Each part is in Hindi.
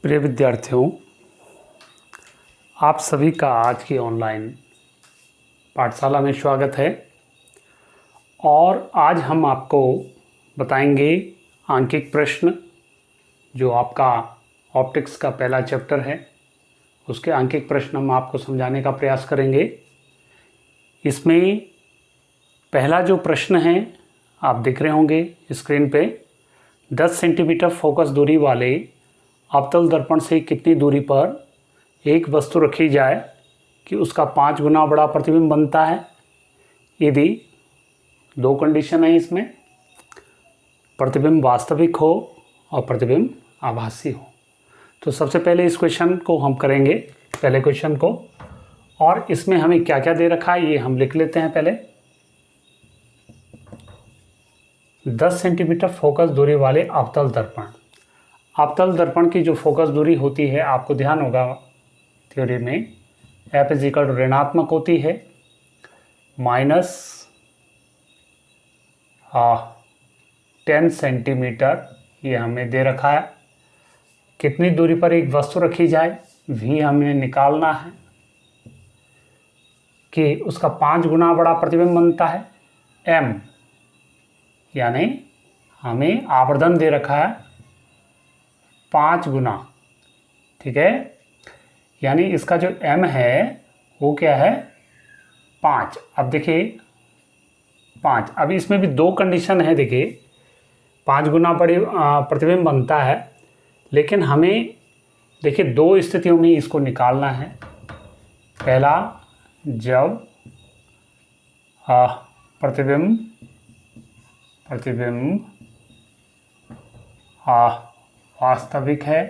प्रिय विद्यार्थियों, आप सभी का आज की ऑनलाइन पाठशाला में स्वागत है। और आज हम आपको बताएंगे आंकिक प्रश्न, जो आपका ऑप्टिक्स का पहला चैप्टर है, उसके आंकिक प्रश्न हम आपको समझाने का प्रयास करेंगे। इसमें पहला जो प्रश्न है आप देख रहे होंगे स्क्रीन पे, 10 सेंटीमीटर फोकस दूरी वाले अवतल दर्पण से कितनी दूरी पर एक वस्तु रखी जाए कि उसका 5 गुना बड़ा प्रतिबिंब बनता है। यदि दो कंडीशन है इसमें, प्रतिबिंब वास्तविक हो और प्रतिबिंब आभासी हो। तो सबसे पहले इस क्वेश्चन को हम करेंगे, पहले क्वेश्चन को, और इसमें हमें क्या क्या दे रखा है ये हम लिख लेते हैं। पहले 10 सेंटीमीटर फोकस दूरी वाले अवतल दर्पण। अवतल दर्पण की जो फोकस दूरी होती है, आपको ध्यान होगा थ्योरी में F = ऋणात्मक होती है, -10 सेंटीमीटर ये हमें दे रखा है। कितनी दूरी पर एक वस्तु रखी जाए, V हमें निकालना है कि उसका 5 गुना बड़ा प्रतिबिंब बनता है। M यानी हमें आवर्धन दे रखा है 5 गुना, ठीक है। यानी इसका जो M है वो क्या है, 5। अब देखिए 5, अब इसमें भी दो कंडीशन है। देखिए 5 गुना बड़ी प्रतिबिंब बनता है, लेकिन हमें देखिए दो स्थितियों में इसको निकालना है। पहला, जब प्रतिबिंब वास्तविक है,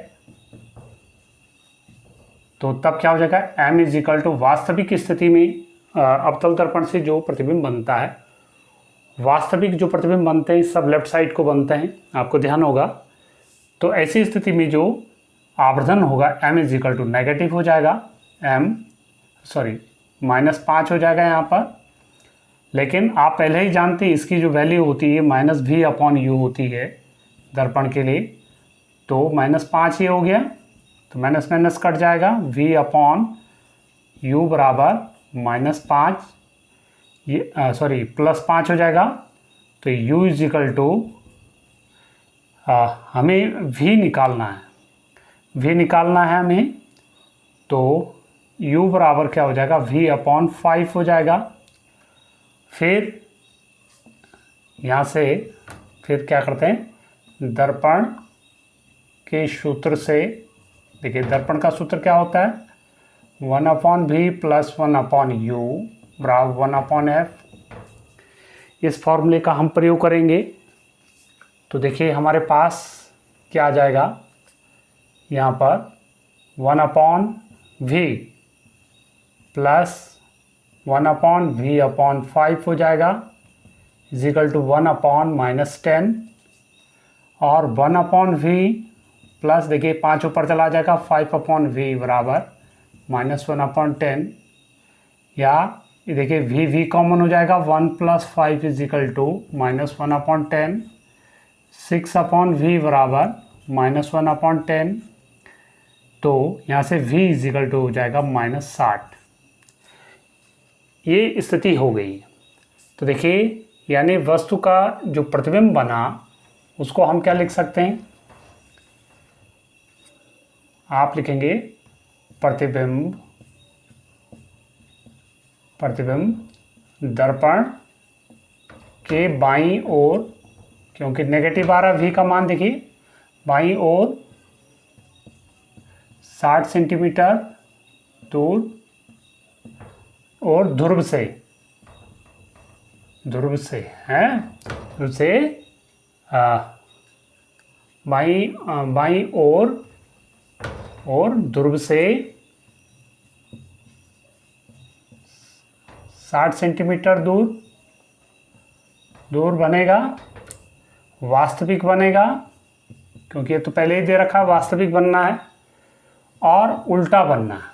तो तब क्या हो जाएगा, M = वास्तविक स्थिति में अवतल दर्पण से जो प्रतिबिंब बनता है, वास्तविक जो प्रतिबिंब बनते हैं सब लेफ्ट साइड को बनते हैं, आपको ध्यान होगा। तो ऐसी स्थिति में जो आवर्धन होगा M = नेगेटिव हो जाएगा, -5 हो जाएगा यहाँ पर। लेकिन आप पहले ही जानते हैं इसकी जो वैल्यू होती है -V/U होती है दर्पण के लिए, तो -5 ये हो गया, तो माइनस माइनस कट जाएगा, V/U बराबर -5, ये +5 हो जाएगा। तो U = हमें V निकालना है, हमें। तो U बराबर क्या हो जाएगा, V/5 हो जाएगा। फिर यहाँ से फिर क्या करते हैं, दर्पण के सूत्र से, देखिए दर्पण का सूत्र क्या होता है, 1/V + 1/U बराबर 1/F। इस फॉर्मूले का हम प्रयोग करेंगे। तो देखिए हमारे पास क्या आ जाएगा, यहाँ पर 1/V + 1/V/5 हो जाएगा, = 1/-10, और 1/V प्लस देखिए 5 ऊपर चला जाएगा, 5/V बराबर -1/10, या ये देखिए V कॉमन हो जाएगा, 1 + 5 = -1/10, 6/V बराबर -1/10। तो यहाँ से V = हो जाएगा -60। ये स्थिति हो गई। तो देखिए यानी वस्तु का जो प्रतिबिंब बना उसको हम क्या लिख सकते हैं, आप लिखेंगे प्रतिबिंब दर्पण के बाईं ओर, क्योंकि नेगेटिव आ रहा है V का मान, देखिए बाईं ओर 60 सेंटीमीटर दूर और ध्रुव से बाईं ओर और ध्रुव से 60 सेंटीमीटर दूर बनेगा, वास्तविक बनेगा, क्योंकि ये तो पहले ही दे रखा है वास्तविक बनना है, और उल्टा बनना है।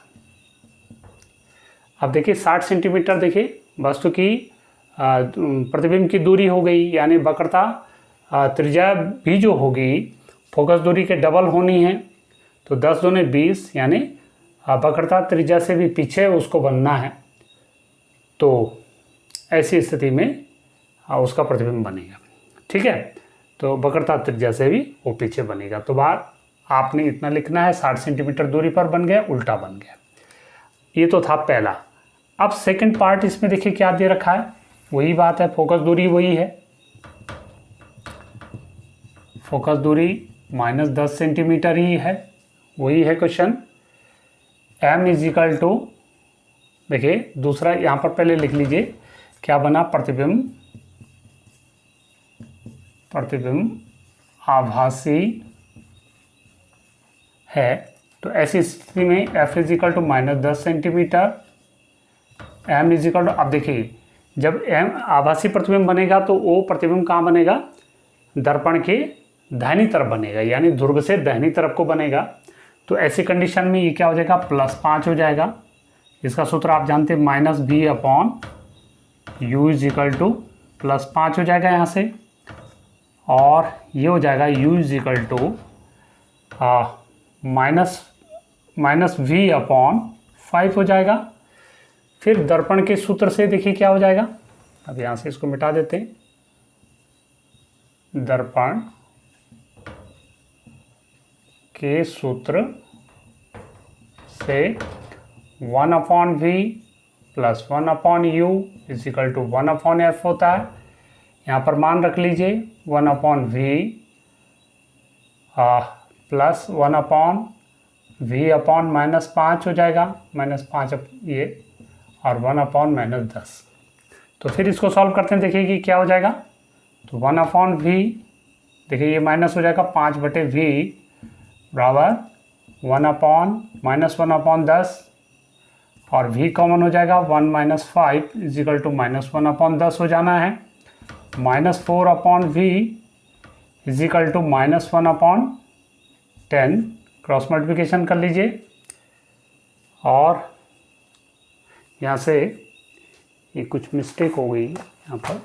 अब देखिए 60 सेंटीमीटर, देखिए वस्तु की प्रतिबिंब की दूरी हो गई, यानी वक्रता त्रिज्या भी जो होगी फोकस दूरी के डबल होनी है। तो 10 दूने 20, यानी वक्रता त्रिज्या से भी पीछे उसको बनना है, तो ऐसी स्थिति में उसका प्रतिबिंब बनेगा। ठीक है, तो वक्रता त्रिज्या से भी वो पीछे बनेगा। तो बाहर आपने इतना लिखना है, 60 सेंटीमीटर दूरी पर बन गया, उल्टा बन गया। ये तो था पहला। अब सेकंड पार्ट इसमें देखिए क्या दे रखा है, वही बात है, फोकस दूरी वही है, फोकस दूरी -10 सेंटीमीटर ही है, वही है question. m is equal to, देखिए दूसरा यहाँ पर पहले लिख लीजिए क्या बना, प्रतिबिंब आभासी है। तो ऐसी स्थिति में f is equal to -10 centimetre, m is equal to, अब देखिए जब m आभासी प्रतिबिंब बनेगा तो वो प्रतिबिंब कहाँ बनेगा, दर्पण के दाहिनी तरफ बनेगा, यानी ध्रुव से दाहिनी तरफ को बनेगा। तो ऐसी कंडीशन में ये क्या हो जाएगा, +5 हो जाएगा। इसका सूत्र आप जानते हैं, -v/u इज इक्वल टू +5 हो जाएगा यहाँ से, और ये हो जाएगा u is equal to -v/5 हो जाएगा। फिर दर्पण के सूत्र से देखिए क्या हो जाएगा, अब यहाँ से इसको मिटा देते हैं, दर्पण के सूत्र से 1/v + 1/u is equal to 1/f होता है। यहाँ पर मान रख लीजिए 1/v प्लस 1/v/-5 हो जाएगा, -5 ये, और 1/-10। तो फिर इसको सॉल्व करते हैं, देखिए कि क्या हो जाएगा। तो 1/v, देखिए ये माइनस हो जाएगा, 5/v बराबर 1/-1/10, और v कॉमन हो जाएगा, 1 - 5 इज इक्वल टू -1/10 हो जाना है। -4/v is equal to -1/10, cross multiplication कर लीजिए, और यहाँ से ये कुछ मिस्टेक हो गई यहाँ पर,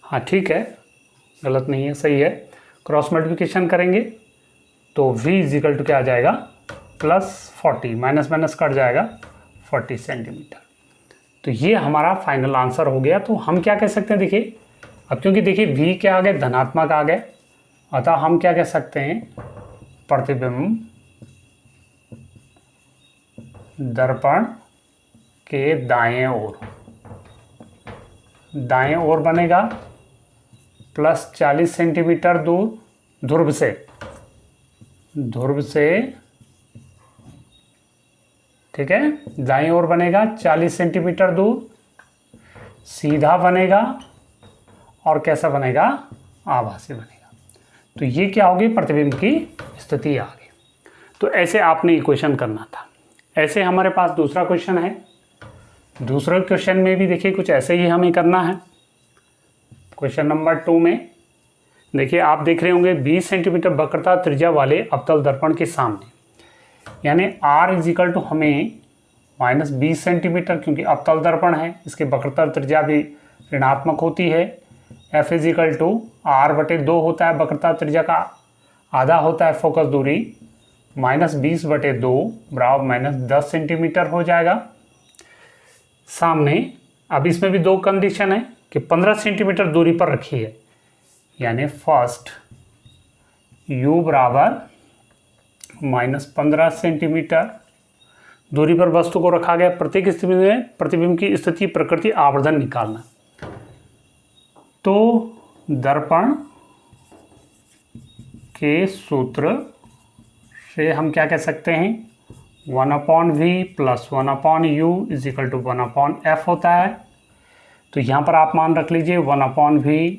हाँ ठीक है, गलत नहीं है, सही है। क्रॉस मल्टीप्लिकेशन करेंगे तो v इज इक्वल टू क्या आ जाएगा, +40, माइनस कट जाएगा, 40 सेंटीमीटर। तो ये हमारा फाइनल आंसर हो गया। तो हम क्या कह सकते हैं, देखिए अब क्योंकि देखिए v क्या आ गए, धनात्मक आ गए, अतः हम क्या कह सकते हैं, प्रतिबिंब दर्पण के दाएं ओर बनेगा, +40 सेंटीमीटर दूर ध्रुव से, ठीक है, दाईं ओर बनेगा 40 सेंटीमीटर दूर, सीधा बनेगा, और कैसा बनेगा, आभासी बनेगा। तो ये क्या होगी, प्रतिबिंब की स्थिति आ गई। तो ऐसे आपने इक्वेशन करना था। ऐसे हमारे पास दूसरा क्वेश्चन है। दूसरे क्वेश्चन में भी देखिए कुछ ऐसे ही हमें करना है। क्वेश्चन नंबर 2 में देखिए आप देख रहे होंगे 20 सेंटीमीटर वक्रता त्रिज्या वाले अवतल दर्पण के सामने, यानी r इज इक्वल टू हमें -20 सेंटीमीटर, क्योंकि अवतल दर्पण है, इसकी वक्रता त्रिज्या भी ऋणात्मक होती है। f is equal to r/2 होता है, वक्रता त्रिज्या का आधा होता है फोकस दूरी, -20/2 बराबर -10 सेंटीमीटर हो जाएगा सामने। अब इसमें भी दो कंडीशन है कि 15 सेंटीमीटर दूरी पर रखी है, यानी फर्स्ट u बराबर -15 सेंटीमीटर दूरी पर वस्तु को रखा गया। प्रत्येक स्थिति में प्रतिबिंब की स्थिति, प्रकृति, आवर्धन निकालना। तो दर्पण के सूत्र से हम क्या कह सकते हैं, 1/v + 1/u is equal to 1/f होता है। तो यहाँ पर आप मान रख लीजिए 1/v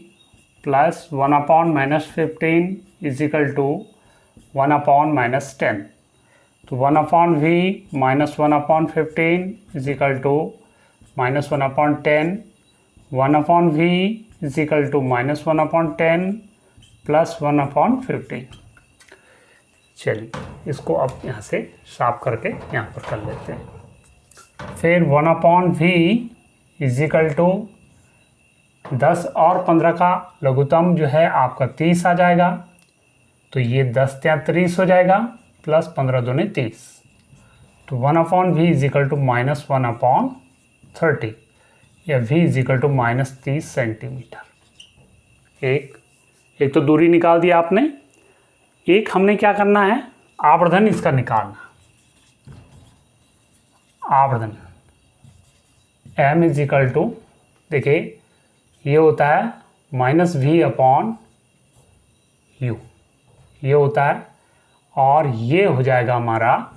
plus 1/-15 is equal to 1/-10। तो 1/v - 1/15 is equal to -1/10, 1/v is equal to -1/10 plus 1/15। चलिए इसको अब यहाँ से साफ करके यहाँ पर कर लेते हैं। फिर 1/v इज इक्वल टू 10 और 15 का लघुत्तम जो है आपका 30 आ जाएगा, तो ये 10 या 30 हो जाएगा, प्लस 15 दूनी 30, तो 1/v इज इक्वल टू -1/30 या v is equal to -30 centimetre. एक तो दूरी निकाल दिया आपने, एक हमने क्या करना है, आवर्धन इसका निकालना। आवर्धन m इज इक्वल टू, देखिए ये होता है -v/u, ये होता है, और ये हो जाएगा हमारा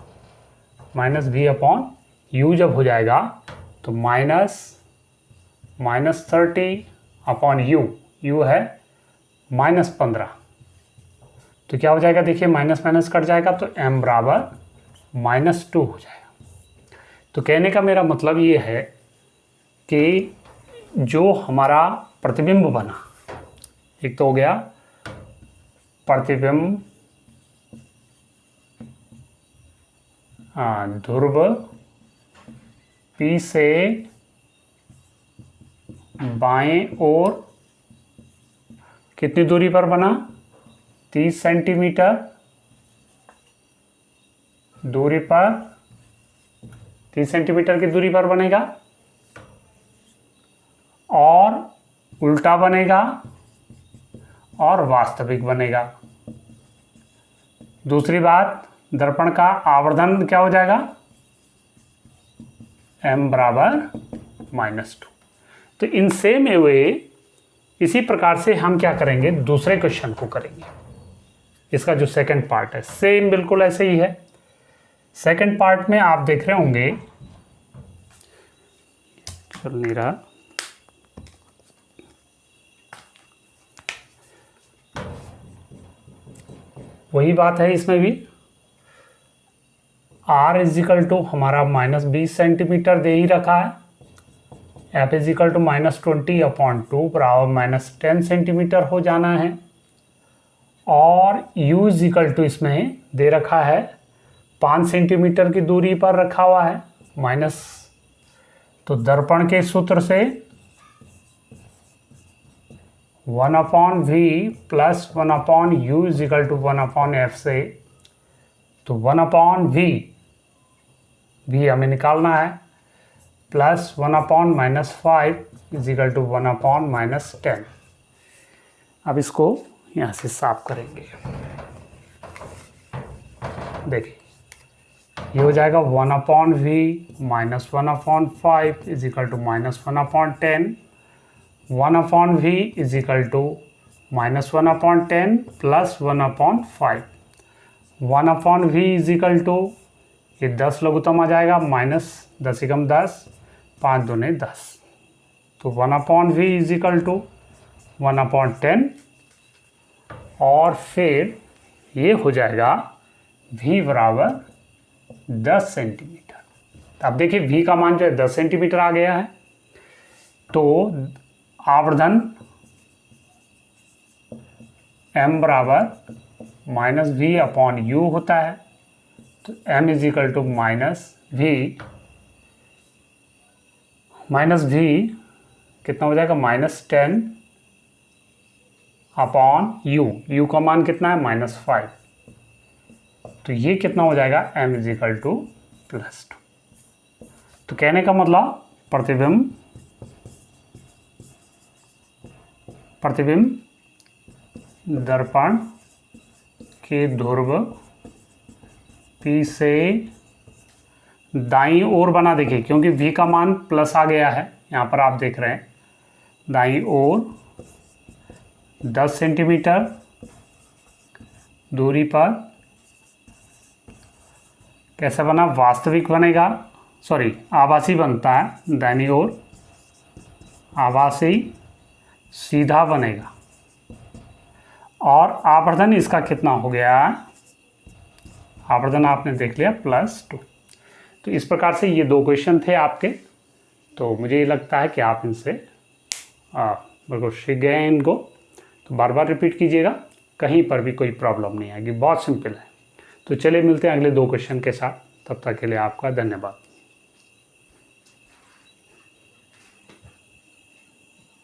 -v/u जब हो जाएगा तो -30/u, u है -15, तो क्या हो जाएगा, देखिए माइनस माइनस कट जाएगा तो m बराबर -2 हो जाएगा। तो कहने का मेरा मतलब ये है कि जो हमारा प्रतिबिंब बना, एक तो हो गया प्रतिबिंब ध्रुव P से बाएं ओर कितनी दूरी पर बना, 30 सेंटीमीटर दूरी पर, 30 सेंटीमीटर की दूरी पर बनेगा, और उल्टा बनेगा और वास्तविक बनेगा। दूसरी बात, दर्पण का आवर्धन क्या हो जाएगा, m बराबर -2। तो इन सेम वे इसी प्रकार से हम क्या करेंगे, दूसरे क्वेश्चन को करेंगे। इसका जो सेकंड पार्ट है सेम बिल्कुल ऐसे ही है। सेकंड पार्ट में आप देख रहे होंगे, चल नहीं रहा, वही बात है इसमें भी, r इज इक्वल टू हमारा -20 सेंटीमीटर दे ही रखा है, f इज इक्वल टू -20/2 बराबर -10 सेंटीमीटर हो जाना है, और u इज इक्वल टू इसमें दे रखा है 5 सेंटीमीटर की दूरी पर रखा हुआ है, माइनस, तो दर्पण के सूत्र से 1/v plus 1/u is equal to 1/f से, तो 1/v हमें निकालना है, प्लस 1/-5 इज इक्वल टू 1/-10। अब इसको यहाँ से साफ करेंगे, देखिए ये हो जाएगा 1/v minus 1/5 is equal to -1/10, 1/v is equal to -1/10 plus 1/5, 1/v is equal to, ये 10 लघुत्तम आ जाएगा, -10 × 10, 5 दूने 10, तो 1/v इज इक्वल टू 1/10, और फिर ये हो जाएगा v बराबर 10 सेंटीमीटर। अब देखिए v का मान जो है 10 सेंटीमीटर आ गया है, तो आवर्धन m बराबर -v/u होता है, तो m is equal to -v कितना हो जाएगा, -10/u, u का मान कितना है -5, तो ये कितना हो जाएगा, m इज इक्वल टू +2। तो कहने का मतलब प्रतिबिंब दर्पण के ध्रुव P से दाईं ओर बना, देखिए क्योंकि v का मान प्लस आ गया है, यहाँ पर आप देख रहे हैं, दाईं ओर 10 सेंटीमीटर दूरी पर कैसे बना, वास्तविक बनेगा, सॉरी आभासी बनता है, दाईं ओर आभासी सीधा बनेगा, और आवर्धन इसका कितना हो गया, आवर्धन आपने देख लिया +2। तो इस प्रकार से ये 2 क्वेश्चन थे आपके, तो मुझे ये लगता है कि आप इनसे बिल्कुल सीख गए हैं इनको, तो बार बार रिपीट कीजिएगा, कहीं पर भी कोई प्रॉब्लम नहीं आएगी, बहुत सिंपल है। तो चलिए मिलते हैं अगले 2 क्वेश्चन के साथ, तब तक के लिए आपका धन्यवाद।